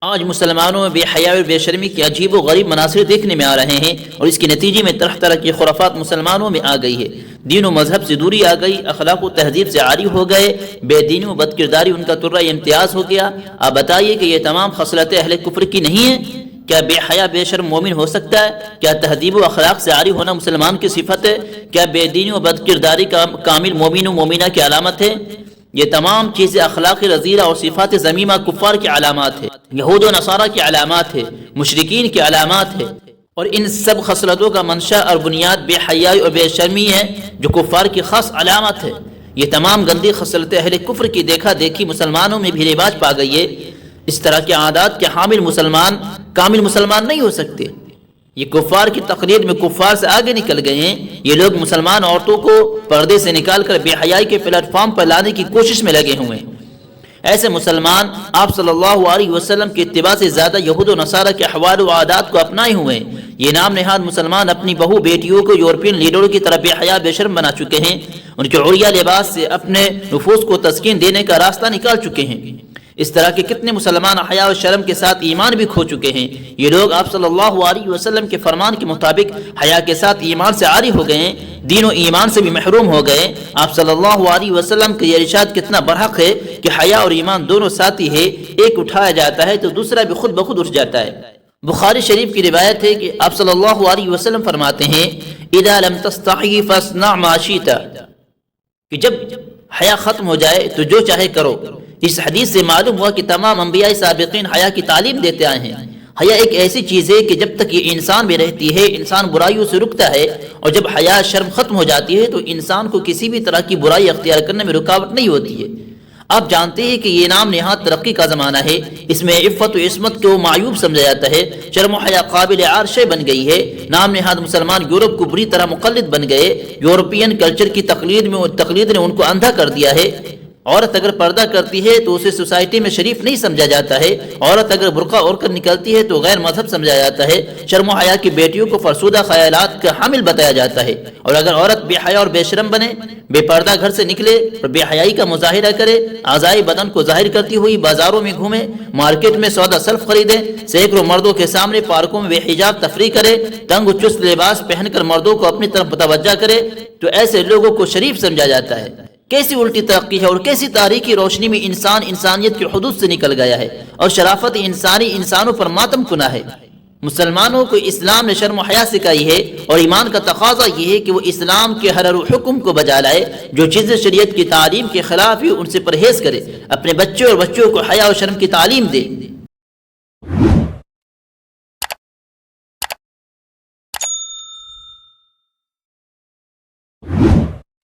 آج مسلمانوں میں بے حیائی اور بے شرمی کے عجیب و غریب مناظر دیکھنے میں آ رہے ہیں، اور اس کے نتیجے میں طرح طرح کی خرافات مسلمانوں میں آ گئی ہے۔ دین و مذہب سے دوری آ گئی، اخلاق و تہذیب سے عاری ہو گئے، بے دینی و بد کرداری ان کا ترہ امتیاز ہو گیا۔ آپ بتائیے کہ یہ تمام خصلتیں اہل کفر کی نہیں ہیں؟ کیا بے حیا بے شرم مومن ہو سکتا ہے؟ کیا تہذیب و اخلاق سے عاری ہونا مسلمان کی صفت ہے؟ کیا بے دینی و بد کرداری کا کامل مومن و مومنہ کی علامت ہے؟ یہ تمام چیزیں اخلاق رذیلہ اور صفات ذمیمہ کفار کی علامات ہے، یہود و نصارہ کی علامات ہے، مشرکین کی علامات ہے، اور ان سب خصلتوں کا منشا اور بنیاد بے حیائی اور بے شرمی ہے جو کفار کی خاص علامت ہے۔ یہ تمام گندی خصلتیں اہل کفر کی دیکھا دیکھی مسلمانوں میں بھی رواج پا گئی ہے۔ اس طرح کے عادات کے حامل مسلمان کامل مسلمان نہیں ہو سکتے۔ یہ کفار کی تقلید میں کفار سے آگے نکل گئے ہیں۔ یہ لوگ مسلمان عورتوں کو پردے سے نکال کر بے حیائی کے پلیٹ فارم پر لانے کی کوشش میں لگے ہوئے ہیں۔ ایسے مسلمان آپ صلی اللہ علیہ وسلم کی اتباع سے زیادہ یہود و نصارہ کے احوال و عادات کو اپنائے ہوئے ہیں۔ یہ نام نہاد مسلمان اپنی بہو بیٹیوں کو یورپین لیڈروں کی طرح بے حیا بے شرم بنا چکے ہیں، ان کے عریہ لباس سے اپنے نفوس کو تسکین دینے کا راستہ نکال چکے ہیں۔ اس طرح کے کتنے مسلمان حیا و شرم کے ساتھ ایمان بھی کھو چکے ہیں۔ یہ لوگ آپ صلی اللہ علیہ وسلم کے فرمان کے مطابق حیا کے ساتھ ایمان سے عاری ہو گئے ہیں، دین و ایمان سے بھی محروم ہو گئے۔ آپ صلی اللہ علیہ وسلم کا یہ ارشاد کتنا برحق ہے کہ حیا اور ایمان دونوں ساتھی ہے، ایک اٹھایا جاتا ہے تو دوسرا بھی خود بخود اٹھ جاتا ہے۔ بخاری شریف کی روایت ہے کہ آپ صلی اللہ علیہ وسلم فرماتے ہیں اذا لم تستحی فاصنع ما شئت، کہ جب حیا ختم ہو جائے تو جو چاہے کرو۔ اس حدیث سے معلوم ہوا کہ تمام انبیاء سابقین حیا کی تعلیم دیتے آئے ہیں۔ حیا ایک ایسی چیز ہے کہ جب تک یہ انسان میں رہتی ہے انسان برائیوں سے رکتا ہے، اور جب حیا شرم ختم ہو جاتی ہے تو انسان کو کسی بھی طرح کی برائی اختیار کرنے میں رکاوٹ نہیں ہوتی ہے۔ آپ جانتے ہیں کہ یہ نام نہاد ترقی کا زمانہ ہے، اس میں عفت و عصمت کو معیوب سمجھا جاتا ہے، شرم و حیا قابل عار شے بن گئی ہے۔ نام نہاد مسلمان یورپ کو بری طرح مقلد بن گئے، یورپین کلچر کی تقلید نے ان کو اندھا کر دیا ہے۔ عورت اگر پردہ کرتی ہے تو اسے سوسائٹی میں شریف نہیں سمجھا جاتا ہے، عورت اگر برقع اوڑھ کر نکلتی ہے تو غیر مذہب سمجھا جاتا ہے، شرم و حیا کی بیٹیوں کو فرسودہ خیالات کا حامل بتایا جاتا ہے، اور اگر عورت بے حیا اور بے شرم بنے، بے پردہ گھر سے نکلے اور بے حیائی کا مظاہرہ کرے، اعضاء بدن کو ظاہر کرتی ہوئی بازاروں میں گھومے، مارکیٹ میں سودا سلف خریدے، سینکڑوں مردوں کے سامنے پارکوں میں بے حجاب تفریح کرے، تنگ و چست لباس پہن کر مردوں کو اپنی طرف متوجہ کرے، تو ایسے لوگوں کو شریف سمجھا جاتا ہے۔ کیسی الٹی ترقی ہے اور کیسی تاریخی روشنی میں انسان انسانیت کی حدود سے نکل گیا ہے، اور شرافت انسانی انسانوں پر ماتم کنا ہے۔ مسلمانوں کو اسلام نے شرم و حیا سکھائی ہے، اور ایمان کا تقاضا یہ ہے کہ وہ اسلام کے ہر حکم کو بجا لائے، جو چیزیں شریعت کی تعلیم کے خلاف ہی ان سے پرہیز کرے، اپنے بچوں اور بچوں کو حیا و شرم کی تعلیم دے۔